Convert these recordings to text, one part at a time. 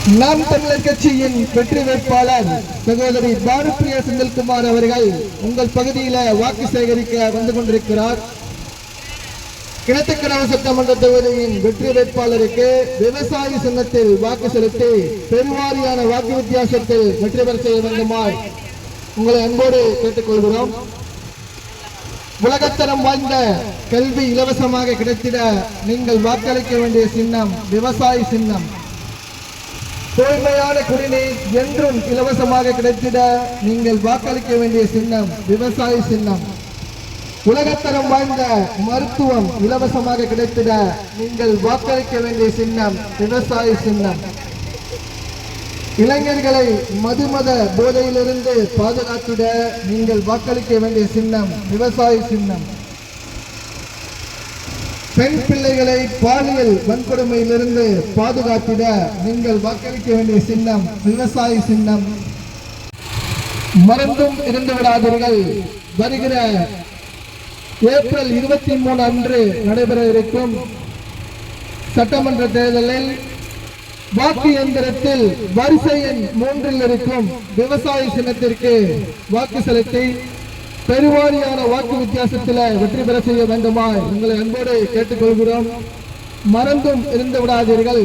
நாம் தமிழர் கட்சியின் வெற்றி வேட்பாளர் சகோதரி பானுப்பிரியா செந்தில்குமார் அவர்கள் உங்கள் பகுதியில வாக்கு சேகரிக்க வந்து கொண்டிருக்கிறார். கிணத்துக்கடவு சட்டமன்ற தொகுதியின் வெற்றி வேட்பாளருக்கு விவசாய சின்னத்தில் வாக்கு செலுத்தி பெருவாரியான வாக்கு வித்தியாசத்தில் வெற்றி பெற செய்ய வேண்டுமாய் உங்களை அன்போடு கேட்டுக்கொள்கிறோம். உலகத்தரம் வாய்ந்த கல்வி இலவசமாக கிடைத்திட நீங்கள் வாக்களிக்க வேண்டிய சின்னம் விவசாய சின்னம். தூய்மையான குடிநீர் என்றும் இலவசமாக கிடைத்திட நீங்கள் வாக்களிக்க வேண்டிய சின்னம் விவசாய சின்னம். உலகத்தரம் வாய்ந்த மருத்துவம் இலவசமாக கிடைத்திட நீங்கள் வாக்களிக்க வேண்டிய சின்னம் விவசாய சின்னம். இளைஞர்களை மதுமத போதையிலிருந்து பாதுகாத்திட நீங்கள் வாக்களிக்க வேண்டிய சின்னம் விவசாய சின்னம். பெண் பிள்ளைகளை பாலியல் வன்கொடுமையிலிருந்து பாதுகாத்திட நீங்கள் வாக்களிக்க வேண்டிய சின்னம் விவசாய சின்னம். மறந்தும் இருந்து விடாதீர்கள். வருகிற ஏப்ரல் 23 அன்று நடைபெற இருக்கும் சட்டமன்ற தேர்தலில் வாக்கு இயந்திரத்தில் வரிசை எண் 3 இருக்கும் விவசாய சின்னத்திற்கு வாக்கு செலுத்தி பெருவாரியான வாக்கு வித்தியாசத்தில் வெற்றி பெற செய்ய வேண்டுமா உங்களை அன்போடு கேட்டுக்கொள்கிறோம். மறந்தும் இருந்து விடாதீர்கள்.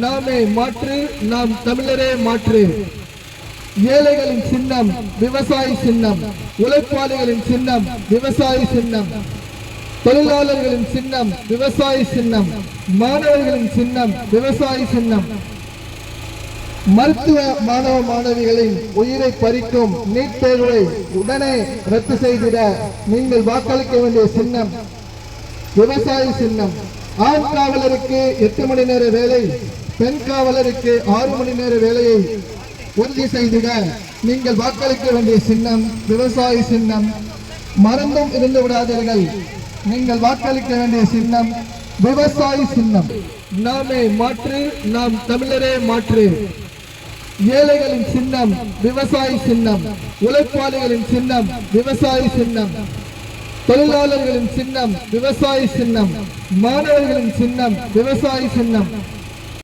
நாமே மாற்று, நாம் தமிழரே மாற்று. ஏழைகளின் சின்னம் விவசாய சின்னம். உழைப்பாளிகளின் சின்னம் விவசாய சின்னம். தொழிலாளர்களின் சின்னம் விவசாய சின்னம். மாணவர்களின் சின்னம் விவசாய சின்னம். மருத்துவ மாணவ மாணவிகளின் உயிரை பறிக்கும் நீட் தேர்வை உடனே ரத்து செய்திட நீங்கள் வாக்களிக்க வேண்டிய சின்னம் விவசாய சின்னம். ஆண் காவலருக்கு 8 மணி நேர வேலை, பெண் காவலருக்கு 6 மணி நேர வேலையை உறுதி செய்திட நீங்கள் வாக்களிக்க வேண்டிய சின்னம் விவசாய சின்னம். மறந்தும் இருந்து விடாதீர்கள். நீங்கள் வாக்களிக்க வேண்டிய சின்னம் விவசாய சின்னம். நாமே மாற்று, நாம் தமிழரே மாற்று. ஏழைகளின் சின்னம் விவசாய சின்னம். உழைப்பாளிகளின் சின்னம் விவசாய சின்னம். தொழிலாளர்களின் சின்னம் விவசாய சின்னம். மாணவர்களின் சின்னம் விவசாய சின்னம்.